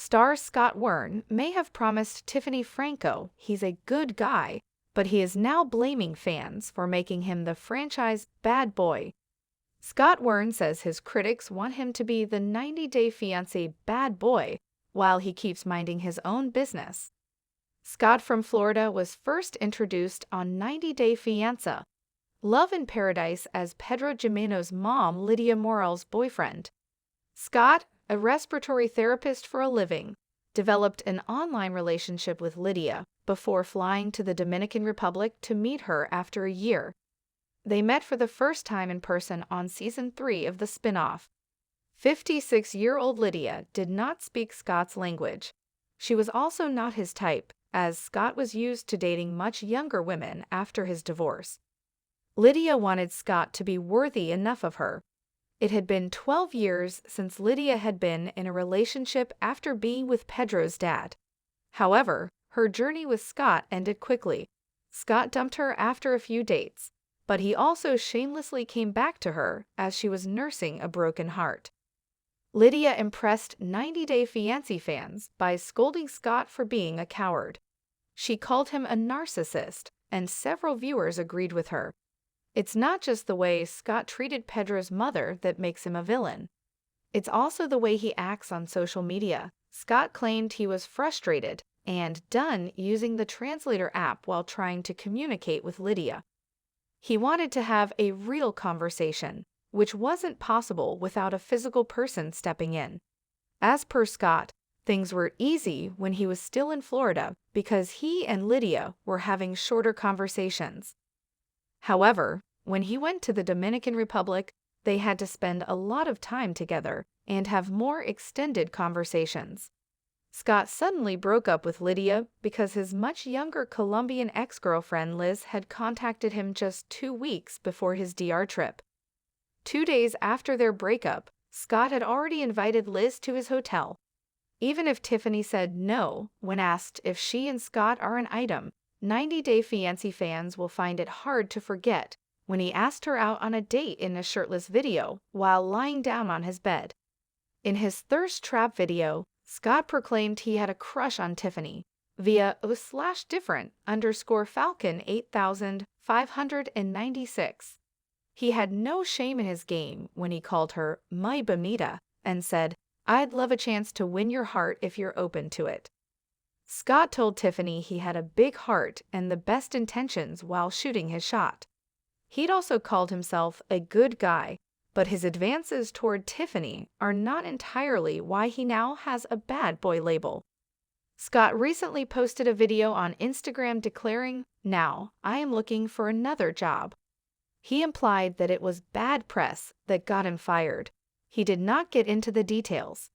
Star Scott Wern may have promised Tiffany Franco he's a good guy, but he is now blaming fans for making him the franchise bad boy. Scott Wern says his critics want him to be the 90-Day Fiancé bad boy while he keeps minding his own business. Scott from Florida was first introduced on 90-Day Fiancé, Love in Paradise as Pedro Jimeno's mom Lydia Morel's boyfriend. Scott, a respiratory therapist for a living, developed an online relationship with Lydia before flying to the Dominican Republic to meet her after a year. They met for the first time in person on Season 3 of the spin-off. 56-year-old Lydia did not speak Scott's language. She was also not his type, as Scott was used to dating much younger women after his divorce. Lydia wanted Scott to be worthy enough of her. It had been 12 years since Lydia had been in a relationship after being with Pedro's dad. However, her journey with Scott ended quickly. Scott dumped her after a few dates, but he also shamelessly came back to her as she was nursing a broken heart. Lydia impressed 90-Day Fiancé fans by scolding Scott for being a coward. She called him a narcissist, and several viewers agreed with her. It's not just the way Scott treated Pedro's mother that makes him a villain. It's also the way he acts on social media. Scott claimed he was frustrated and done using the translator app while trying to communicate with Lydia. He wanted to have a real conversation, which wasn't possible without a physical person stepping in. As per Scott, things were easy when he was still in Florida because he and Lydia were having shorter conversations. However, when he went to the Dominican Republic, they had to spend a lot of time together and have more extended conversations. Scott suddenly broke up with Lydia because his much younger Colombian ex-girlfriend Liz had contacted him just 2 weeks before his DR trip. 2 days after their breakup, Scott had already invited Liz to his hotel. Even if Tiffany said no when asked if she and Scott are an item, 90-Day Fiancé fans will find it hard to forget when he asked her out on a date in a shirtless video while lying down on his bed. In his thirst trap video, Scott proclaimed he had a crush on Tiffany via /different_Falcon 8596. He had no shame in his game when he called her my bonita and said, "I'd love a chance to win your heart if you're open to it." Scott told Tiffany he had a big heart and the best intentions while shooting his shot. He'd also called himself a good guy, but his advances toward Tiffany are not entirely why he now has a bad boy label. Scott recently posted a video on Instagram declaring, "Now, I am looking for another job." He implied that it was bad press that got him fired. He did not get into the details.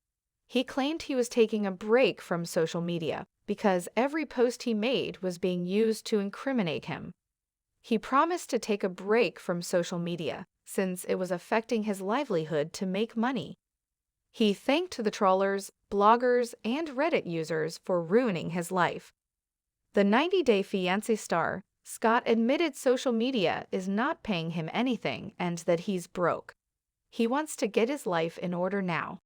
He claimed he was taking a break from social media because every post he made was being used to incriminate him. He promised to take a break from social media since it was affecting his livelihood to make money. He thanked the trawlers, bloggers, and Reddit users for ruining his life. The 90-Day Fiancé star, Scott admitted social media is not paying him anything and that he's broke. He wants to get his life in order now.